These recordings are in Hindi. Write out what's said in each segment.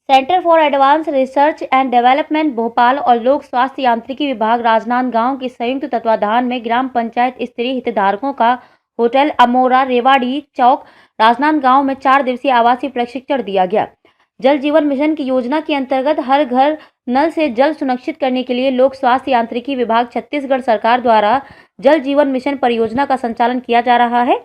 Centre for advance research and development Bhopal और लोक स्वास्थ्य यांत्रिकी विभाग राजनांदगांव के संयुक्त तत्वाधान में ग्राम पंचायत स्तरीय हितधारकों का होटल अमोरा रेवाड़ी चौक राजनांदगांव में 4 दिवसीय आवासीय प्रशिक्षण दिया गया। जल जीवन मिशन की योजना के अंतर्गत हर घर नल से जल सुनिश्चित करने के लिए लोक स्वास्थ्य यांत्रिकी विभाग छत्तीसगढ़ सरकार द्वारा जल जीवन मिशन परियोजना का संचालन किया जा रहा है।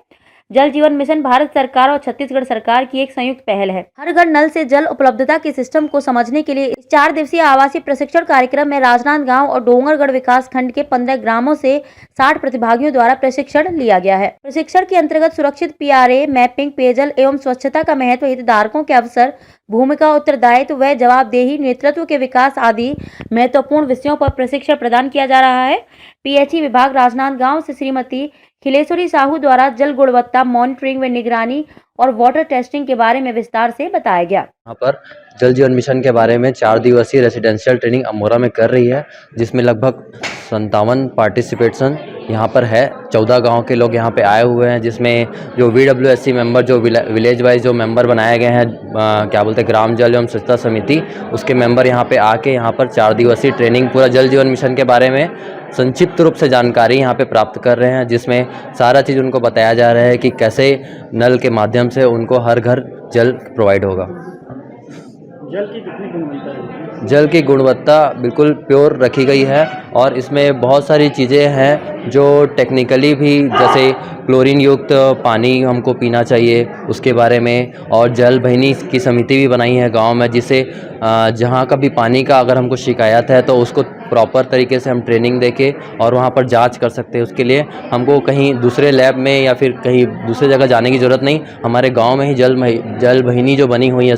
जल जीवन मिशन भारत सरकार और छत्तीसगढ़ सरकार की एक संयुक्त पहल है। हर घर नल से जल उपलब्धता के सिस्टम को समझने के लिए इस 4 दिवसीय आवासीय प्रशिक्षण कार्यक्रम में राजनांदगांव और डोंगरगढ़ विकास खंड के 15 ग्रामों से 60 प्रतिभागियों द्वारा प्रशिक्षण लिया गया है। प्रशिक्षण के अंतर्गत सुरक्षित पीआरए मैपिंग, पेयजल एवं स्वच्छता का महत्व, हितधारकों के अवसर, भूमिका, उत्तरदायित्व व जवाबदेही, नेतृत्व के विकास आदि महत्वपूर्ण विषयों पर प्रशिक्षण प्रदान किया जा रहा है। पीएचई विभाग राजनांदगांव से श्रीमती खिलेश्वरी साहू द्वारा जल गुणवत्ता मॉनिटरिंग व निगरानी और वाटर टेस्टिंग के बारे में विस्तार से बताया गया। यहाँ पर जल जीवन मिशन के बारे में 4 दिवसीय रेसिडेंशियल ट्रेनिंग अमोरा में कर रही है, जिसमें लगभग 57 पार्टिसिपेशन यहाँ पर है। 14 गांव के लोग यहाँ पे आए हुए हैं, जिसमें जो VWSC मेंबर, जो विलेज वाइज जो मेंबर बनाए गए हैं, क्या बोलते हैं, ग्राम जल एवं स्वच्छता समिति, उसके मेंबर यहाँ पे आके यहाँ पर 4 दिवसीय ट्रेनिंग पूरा जल जीवन मिशन के बारे में संक्षिप्त रूप से जानकारी यहाँ पे प्राप्त कर रहे हैं, जिसमें सारा चीज़ उनको बताया जा रहा है कि कैसे नल के माध्यम से उनको हर घर जल प्रोवाइड होगा। जल की कितनी गुणवत्ता है? जल की गुणवत्ता बिल्कुल प्योर रखी गई है और इसमें बहुत सारी चीज़ें हैं जो टेक्निकली भी, जैसे क्लोरीन युक्त पानी हमको पीना चाहिए उसके बारे में, और जल वाहिनी की समिति भी बनाई है गांव में, जिससे जहां का भी पानी का अगर हमको शिकायत है तो उसको प्रॉपर तरीके से हम ट्रेनिंग देके और वहां पर जांच कर सकते हैं। उसके लिए हमको कहीं दूसरे लैब में या फिर कहीं दूसरे जगह जाने की ज़रूरत नहीं। हमारे गाँव में ही जल वाहिनी जो बनी हुई है,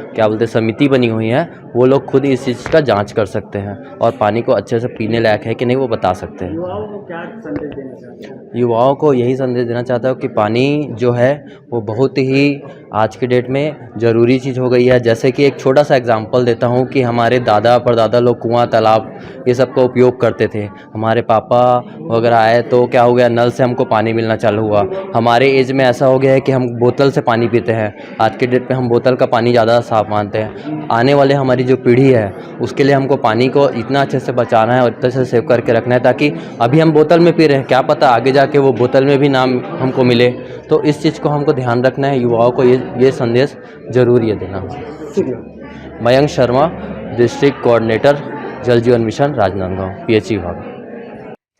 क्या बोलते हैं, समिति बनी हुई है, वो लोग खुद इस चीज़ का जांच कर सकते हैं और पानी को अच्छे से पीने लायक है कि नहीं वो बता सकते हैं। युवाओं को क्या संदेश देना चाहते हैं? युवाओं को यही संदेश देना चाहता हूँ कि पानी जो है वो बहुत ही आज के डेट में ज़रूरी चीज़ हो गई है। जैसे कि एक छोटा सा एग्जांपल देता हूँ कि हमारे दादा परदादा लोग कुआं, तालाब ये सब का उपयोग करते थे। हमारे पापा वगैरह आए तो क्या हो गया, नल से हमको पानी मिलना चालू हुआ। हमारे एज में ऐसा हो गया है कि हम बोतल से पानी पीते हैं। आज के डेट पे हम बोतल का पानी ज़्यादा साफ मानते हैं। आने वाले हमारी जो पीढ़ी है उसके लिए हमको पानी को इतना अच्छे से बचाना है और इतने से सेव करके रखना है, ताकि अभी हम बोतल में पी रहे हैं, क्या पता आगे जाके वो बोतल में भी नाम हमको मिले। तो इस चीज़ को हमको ध्यान रखना है। युवाओं को ये संदेश जरूरी है देना। मयंक शर्मा, डिस्ट्रिक्ट कोऑर्डिनेटर, जल जीवन मिशन, राजनांदगांव, पीएचई विभाग।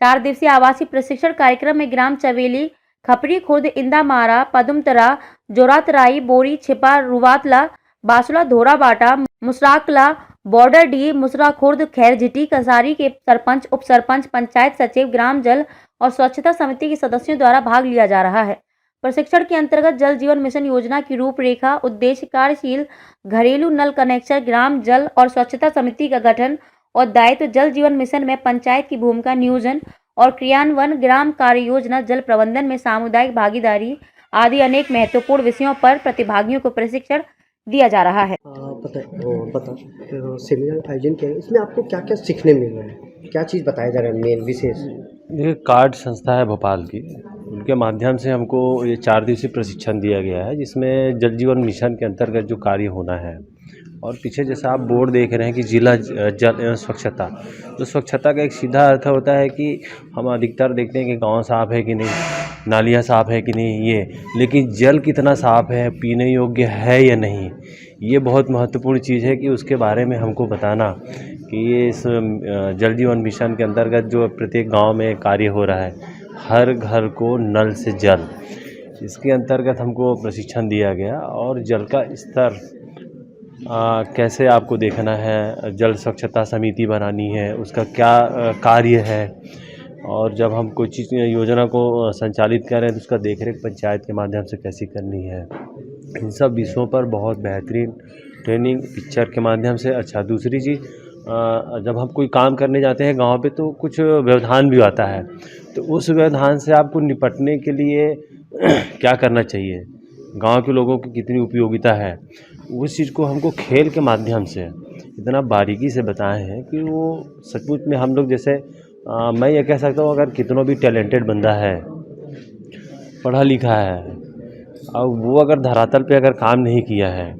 4 दिवसीय आवासीय प्रशिक्षण कार्यक्रम में ग्राम चवेली, खपरी खुर्द, इंदामारा, पदुमतरा, जोरातराई, बोरी, छिपा, रुवातला, बासुला, धोराबाटा, मुसराकला, बॉर्डर डी, मुसरा खुर्द, खैरझिटी, कसारी के सरपंच, उप सरपंच, पंचायत सचिव, ग्राम जल और स्वच्छता समिति के सदस्यों द्वारा भाग लिया जा रहा है। प्रशिक्षण के अंतर्गत जल जीवन मिशन योजना की रूपरेखा, उद्देश्य, कार्यशील, घरेलू नल कनेक्शन, ग्राम जल और स्वच्छता समिति का गठन और दायित्व, जल जीवन मिशन में पंचायत की भूमिका, नियोजन और क्रियान्वयन, ग्राम कार्य योजना, जल प्रबंधन में सामुदायिक भागीदारी आदि अनेक महत्वपूर्ण विषयों पर प्रतिभागियों को प्रशिक्षण दिया जा रहा है। सेमिनार आयोजन किया है, इसमें आपको क्या क्या सीखने मिल रहा है, क्या चीज़ बताया जा रहा है मेन विशेष? ये कार्ड संस्था है भोपाल की, उनके माध्यम से हमको ये 4 दिवसीय प्रशिक्षण दिया गया है, जिसमें जल जीवन मिशन के अंतर्गत जो कार्य होना है, और पीछे जैसा आप बोर्ड देख रहे हैं कि जिला जल एवं स्वच्छता, तो स्वच्छता का एक सीधा अर्थ होता है कि हम अधिकतर देखते हैं कि गांव साफ़ है कि नहीं, नालियाँ साफ़ है कि नहीं, ये, लेकिन जल कितना साफ़ है, पीने योग्य है या नहीं, ये बहुत महत्वपूर्ण चीज़ है कि उसके बारे में हमको बताना कि ये इस जल जीवन मिशन के अंतर्गत जो प्रत्येक गांव में कार्य हो रहा है, हर घर को नल से जल, इसके अंतर्गत हमको प्रशिक्षण दिया गया। और जल का स्तर कैसे आपको देखना है, जल स्वच्छता समिति बनानी है, उसका क्या कार्य है, और जब हम कोई चीज़ योजना को संचालित कर रहे हैं तो उसका देखरेख पंचायत के माध्यम से कैसी करनी है, इन सब विषयों पर बहुत बेहतरीन ट्रेनिंग पिक्चर के माध्यम से। अच्छा, दूसरी चीज़, जब हम कोई काम करने जाते हैं गांव पे तो कुछ व्यवधान भी आता है, तो उस व्यवधान से आपको निपटने के लिए क्या करना चाहिए, गांव के लोगों की कितनी उपयोगिता है, उस चीज़ को हमको खेल के माध्यम से इतना बारीकी से बताए हैं कि वो सचमुच में हम लोग, जैसे मैं ये कह सकता हूँ, अगर कितना भी टैलेंटेड बंदा है, पढ़ा लिखा है, और वो अगर धरातल पे अगर काम नहीं किया है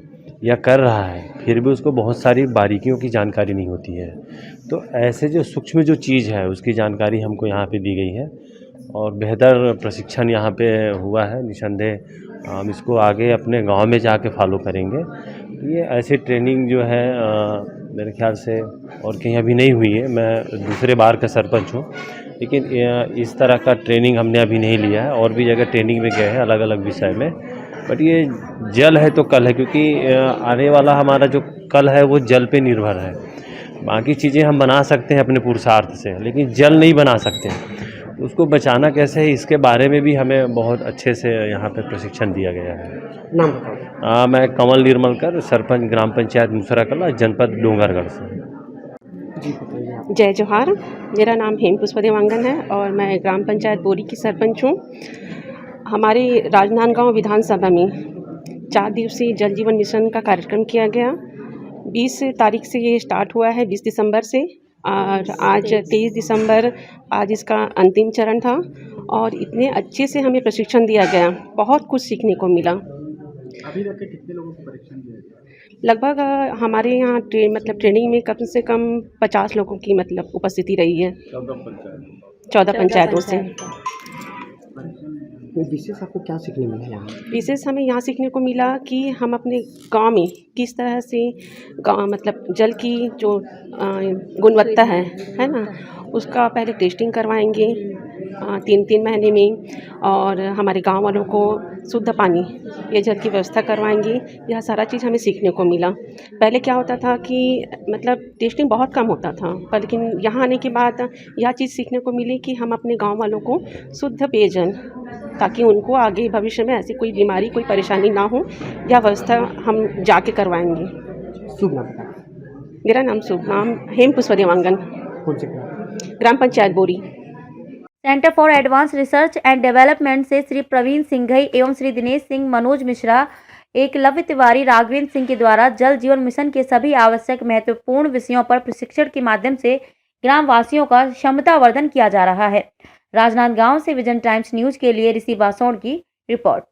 या कर रहा है, फिर भी उसको बहुत सारी बारीकियों की जानकारी नहीं होती है। तो ऐसे जो सूक्ष्म जो चीज़ है उसकी जानकारी हमको यहाँ पे दी गई है और बेहतर प्रशिक्षण यहाँ पे हुआ है। निसंदेह हम इसको आगे अपने गांव में जाके फॉलो करेंगे। ये ऐसी ट्रेनिंग जो है मेरे ख्याल से और कहीं अभी नहीं हुई है। मैं दूसरे बार का सरपंच हूँ, लेकिन इस तरह का ट्रेनिंग हमने अभी नहीं लिया है। और भी जगह ट्रेनिंग में गए हैं अलग अलग विषय में, बट ये जल है तो कल है, क्योंकि आने वाला हमारा जो कल है वो जल पे निर्भर है। बाकी चीज़ें हम बना सकते हैं अपने पुरुषार्थ से, लेकिन जल नहीं बना सकते। तो उसको बचाना कैसे है, इसके बारे में भी हमें बहुत अच्छे से यहाँ पे प्रशिक्षण दिया गया है। नाम बताओ। मैं कमल निर्मलकर, सरपंच ग्राम पंचायत मूसरा कला, जनपद डोंगरगढ़ से। जी बताइए आप। जय जोहार। मेरा नाम हेम पुष्पा देवांगन है और मैं ग्राम पंचायत बोरी की सरपंच हूँ। हमारे राजनांदगांव विधानसभा में 4 दिवसीय जल जीवन मिशन का कार्यक्रम किया गया। 20 तारीख से ये स्टार्ट हुआ है, 20 दिसंबर से, और आज 23 दिसंबर आज इसका अंतिम चरण था। और इतने अच्छे से हमें प्रशिक्षण दिया गया, बहुत कुछ सीखने को मिला। अभी तक के कितने लोगों को परीक्षण दिया गया? लगभग हमारे यहाँ ट्रेनिंग में कम से कम 50 लोगों की मतलब उपस्थिति रही है, 14 पंचायतों से। कोई विशेष आपको क्या सीखने मिला यहाँ? विशेष हमें यहाँ सीखने को मिला कि हम अपने गांव में किस तरह से गाँव मतलब जल की जो गुणवत्ता है ना, उसका पहले टेस्टिंग करवाएंगे 3-3 महीने में, और हमारे गांव वालों को शुद्ध पानी ये जल की व्यवस्था करवाएंगे। यह सारा चीज़ हमें सीखने को मिला। पहले क्या होता था कि मतलब टेस्टिंग बहुत कम होता था, पर लेकिन यहाँ आने के बाद यह चीज़ सीखने को मिली कि हम अपने गांव वालों को शुद्ध पेयजल, ताकि उनको आगे भविष्य में ऐसी कोई बीमारी कोई परेशानी ना हो, यह व्यवस्था हम जाके करवाएंगे। शुभ नाम बताओ। मेरा नाम शुभ नाम हेम पुष्पा देवांगन, कौन से ग्राम? ग्राम पंचायत बोरी। Centre for advance research and development से श्री प्रवीण सिंघई एवं श्री दिनेश सिंह, मनोज मिश्रा, एकलव्य तिवारी, राघवेंद्र सिंह के द्वारा जल जीवन मिशन के सभी आवश्यक महत्वपूर्ण विषयों पर प्रशिक्षण के माध्यम से ग्राम वासियों का क्षमतावर्धन किया जा रहा है। राजनांदगांव से विजन टाइम्स न्यूज के लिए ऋषि बासोड़ की रिपोर्ट।